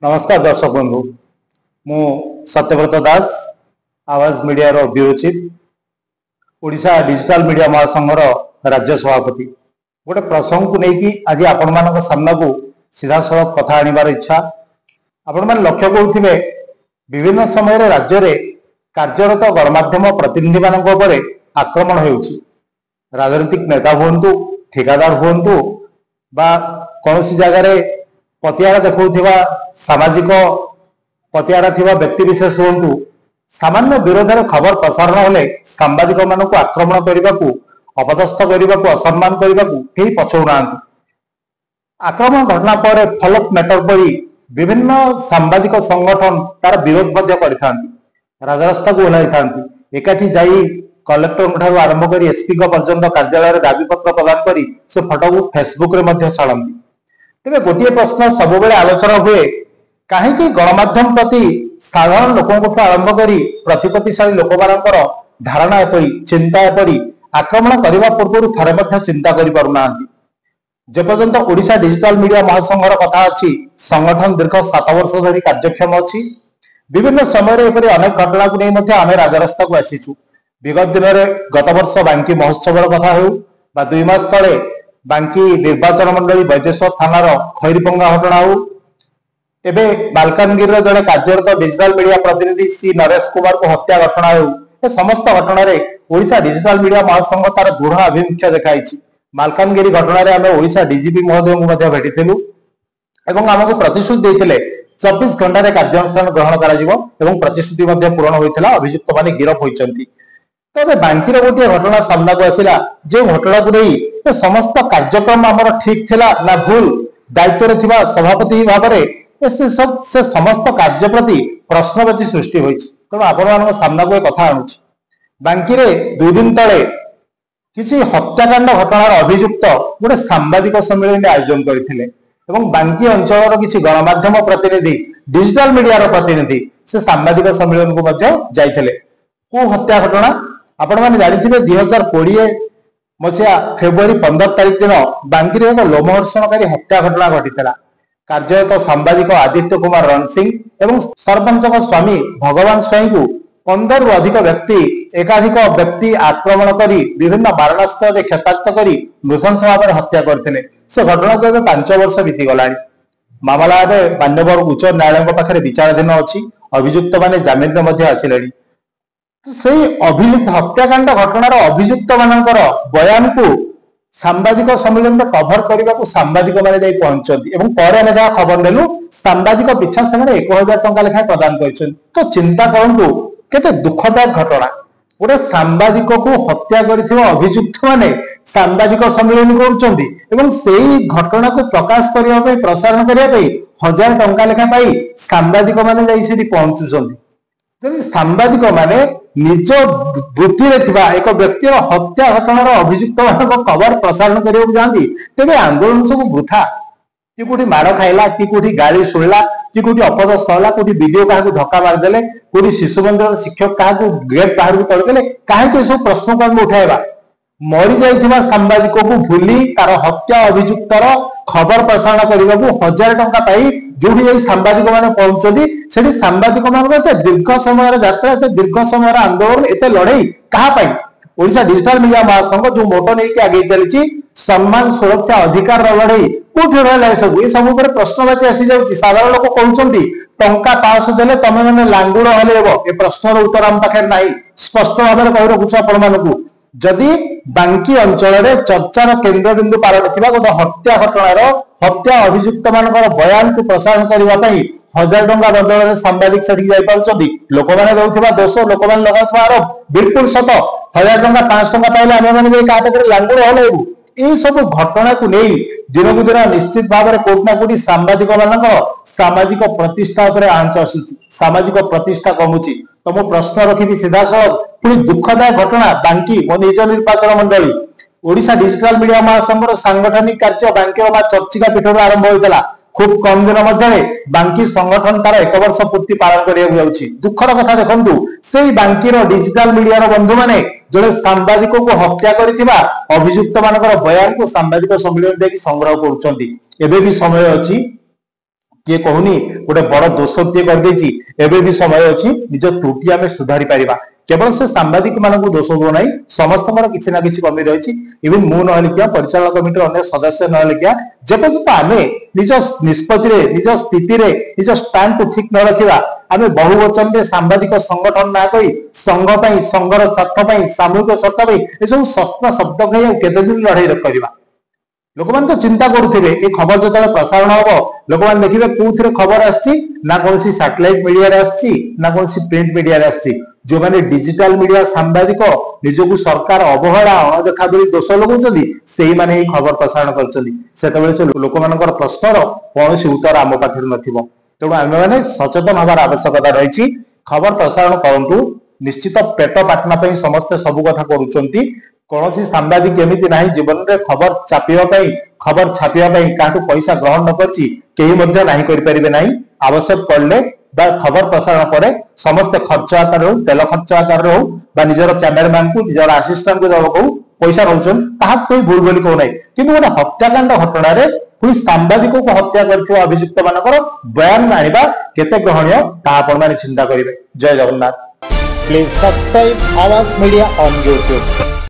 नमस्कार दर्शक बंधु मु सत्यव्रत दास आवाज मीडिया रो bureau chief Odisha digital media महासंघर राज्य सभापति गोटे प्रसंग को लेकिन आज आपण मान सामना को सीधा सड़क कथा आनिबार इच्छा आपण मान लक्ष्य करुथिबे विभिन्न समय राज्य रे कार्यरत गणमाध्यम प्रतिनिधि मानक उपरे आक्रमण हेउछि। राजनीतिक नेता हुंतु ठेकेदार हुंतु बा कोनोसी जगह पतियारा देखा सामाजिक पतियारा थिबा व्यक्ति विशेष हुंतु सामान्य विरोध में खबर प्रसारण हेले सांबादिक मानक आक्रमण करने को अपदस्थ करने को असम्मान करने को कहीं पछौना। आक्रमण घटना पर फॉलोअप मैटर पड़ी विभिन्न सांबादिक संगठन तार विरोध राजरास्ता को ओह्लाई था एकाठी जाई कलेक्टर आरंभ कर एसपी पर्यंत कार्यालय दाबी पत्र प्रदान कर से फटो को फेसबुक रे छाड़ती। तेरे गोटे प्रश्न सब आलोचना हुए कहीं गणमाध्यम प्रति साधारण लोकों आरंभ कर प्रतिपत्तिशाली लोक मानकर धारणा एपरी चिंता एपरी आक्रमण करने पूर्व थे चिंता करना। जेपर्यंत ओडिशा डिजिटल मीडिया महासंघर कथा अच्छी संगठन दीर्घ 7 वर्ष धरी कार्यक्षम अच्छी विभिन्न समय अनेक घटना को नहीं आम राजरास्ता को आसीचु। विगत दिन में गत वर्ष बांकी महोत्सव कथा हो 2 मास तले बांकी निर्वाचन मंडली वैदेश्वर थानार खैरीपंगा घटना हो एबे मालकानगिरी जड़े कार्यरत डिजिटल मीडिया प्रतिनिधि सी नरेश कुमार को हत्या घटना हो समस्त घटना ओडिशा डिजिटल मीडिया महासंघ तार दृढ़ आभिमुख्य देखाई। मालकानगिरी घटना आम ओडिशा डीजीपी महोदय को भेटिलु एवं आमको प्रतिश्रुति देते 24 घंटे कार्यानुष्ठान ग्रहण कर प्रतिश्रुति पूरण होता अभियुक्त माने गिरफ होती। तबे बांकीर गोटे घटना सामना को आसला जो घटना को नहीं समस्त कार्यक्रम आमर ठीक थिला ना भूल दायित्व थिबा सभापति भाव से समस्त कार्य प्रति प्रश्नवाची सृष्टि होइछि। तेणु आपण सामना को कथा आणुछि बांकी 2 दिन तले किसी हत्याकांड घटनार अभियुक्त गोटे सांबादिक सम्मेलन आयोजन करथिले एवं बांकी अंचल किसी गणमाध्यम प्रतिनिधि डिजिटल मीडिया प्रतिनिधि से सांबादिक सम्मेलन को जाइथिले। को हत्या घटना आपण माने जानिथिबे 2020 मसिया फेब्रुआरी 15 तारिख दिन बांकी एक लोमहर्षणकारी हत्या घटना घटिଥିଲା। कार्यरत सांबादिक आदित्य कुमार रणसिंह एवं सरपंच स्वामी भगवान स्वाई को 15 रु अधिक व्यक्ति एकाधिक व्यक्ति आक्रमण करी विभिन्न मारणास्त्र क्षताक्त करी नृशंस भाव हत्या करते। से घटना को 5 वर्ष बीती गला मामला मान्यवर उच्च न्यायालय पाखे विचाराधीन अच्छी अभियुक्त माने जमीन में आसिले। से अभियुक्त हत्याकांड घटनार अभियुक्त मानकर बयान को सांबादिक सम्मेलन में कभर करने को सांबादिक माने जाई पहुंचती एवं पर आम जहाँ खबर नेलु सांबादिक पिछा से 1000 टंका लेखा प्रदान कर। तो चिंता करंतु केते दुखदायक घटना गोटे सांबादिक को हत्या कर अभियुक्त माने सांबादिक सम्मेलन करुचंती एवं सेही घटना को प्रकाश करने प्रसारण करने 1000 टंका लेखा पाई सांबादिक माने जाई सेठी पहुंचुचंती। जदि सांबादिक माने निज वृत्ति रे थिबा एक व्यक्तिर हत्या घटनार अभियुक्त मानक खबर प्रसारण करने जाती तेरे आंदोलन सब वृथा कि कोठी मार खाइला कि कोठी गाली शुणला कि कोठी अपदस्थ होला कोठी वीडियो काहा धक्का मारदेले कोठी शिशु मंदिर शिक्षक काहा गेट बाहर को तोड़देले काहे सब प्रश्न को हम उठाइबा। मरी जाइथिबा सांबादिक को भूली तार हत्या अभियुक्तर खबर प्रसारण करने को 1000 टंका पाई जो सांबादिक माने पहुंचती से सांबादिक मान दीर्घ समय यात्रा एत दीर्घ समय आंदोलन एत लड़ई क्या ओडिशा डिजिटल मीडिया महासंघ जो मोटो नहीं आगे चली सम्मान सुरक्षा अधिकार लड़ई कौटी रहा सब ये सब प्रश्नवाची आसी जाऊँगी। साधारण लोक कहते टंका 500 देले तमे मैंने लांगुड़ हलेब ए प्रश्नर उत्तर आम पाखे ना स्पष्ट भाव में कही रखुछ आपण जदि बांकी अंचल चर्चार केन्द्रबिंदु पार गोटे हत्या घटनार हत्या अभियुक्त मानकर बयान को प्रसारण करने 1000 टंका बदल में सांबादिक सेठी जाई लोक मैंने दौरा दोष लोक मैंने लगाउଥିବା आरोप बिल्कुल सत 1000 टंका 500 टंका पाइले आम मैंने क्या लांगुड़ हलैबू यही सब घटना को नहीं दिन को दिन निश्चित भाव में कोटना कोटी सांबादिक मान सामाजिक प्रतिष्ठा आंच आसुची सामाजिक प्रतिष्ठा कमुची। तो मु प्रश्न रखी सीधा सड़क पुणी दुखदायक घटना बांकी मो निज निर्वाचन मंडली ओडिशा डिजिटल मीडिया महासंघर सांगठनिक कार्य बांकी चर्चिका पीठ आरंभ होता खूब कम दिन मध्य बांकी संगठन तार 1 वर्ष पूर्ति पालन करा दुखर कथा देखु से बांकीर डिजिटल मीडिया बंधु मैंने जड़े सांबादिक को हत्या करथिबा अभियुक्त मानकर बयान को सांबादिक सम्मेलन देखि संग्रह करुचंती। एबे भी समय अछि किए कहूनी गोटे बड़ दोष किए कर एबे भी समय अच्छी निज त्रुटि आम सुधारी पारिबा केवल से सांबादिक मान दोष दो ना समस्त किसी ना किसी कमी रही इवन मु न लिखिया परिचालन कमिटी अन्य सदस्य न लिखिया जेपर्यंत आम निज निष्पत्ति निज स्थिति निज स्टैंड को ठीक न रखा आम बहुवचन में सांबादिक संगठन ना कही संघ संघर स्वार्थ सामूहिक स्वार्थ ये सब सस्ता शब्द कही केते दिन लड़ाई करवा लोक मैंने तो चिंता करुवे ये खबर जो प्रसारण हम लोक मैंने देखिए कौन खबर आना कौन सैटेलाइट मीडिया ना कौन प्रिंट मीडिया जो मैंने डिजिटल मीडिया सांबादिक निजक सरकार अवहेला अणदेखा बोली दोष लगाउछन्ति सेही माने ही खबर प्रसारण करछन्ति लोक मानकर प्रश्नर कौन उत्तर आम पाखे नथिबो तेणु आम मैंने सचेतन हबार आवश्यकता रही खबर प्रसारण करूँ निश्चित पेट पाटना समस्ते सब कथा करुँच कौन सांबादिक एमती ना जीवन में खबर चापिवाई खबर छापिवाई क्या पैसा ग्रहण न करें ना आवश्यक पड़े खबर प्रसारण पर समस्ते खर्च आकार हो तेल खर्च आकार हो निजर कैमेरामैन को निजर आसिस्टेंट को देवा पैसा रोचन कोई भूल बोली कहूना कि गोटे हत्याकांड घटना पुणी सांबादिक को हत्या कर अभियुक्त मानकर बयान आने केते ग्रहणीय चिंता करेंगे। जय जगन्नाथ। प्लीज सब्सक्राइब आवाज मीडिया ऑन यूट्यूब।